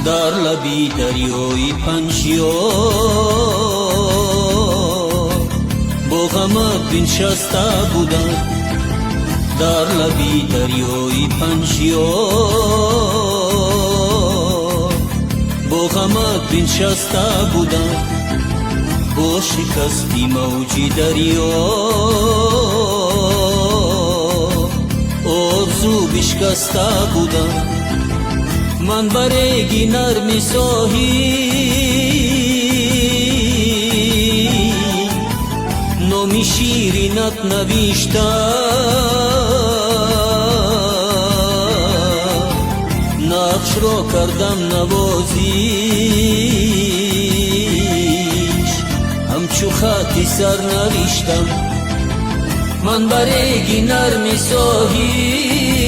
در لبی دریای پنجیار با غمت بنشسته بودم، در لبی دریای پنجیار با غمت بنشسته بودم، با شکستی موجی دریا آرزو بشکسته بودم. من برگ نرم ساحل نام شیرینت نوشتم، نقش را کردم نوازیش، همچو خطی سر نوشتم. من برگ نرم ساحل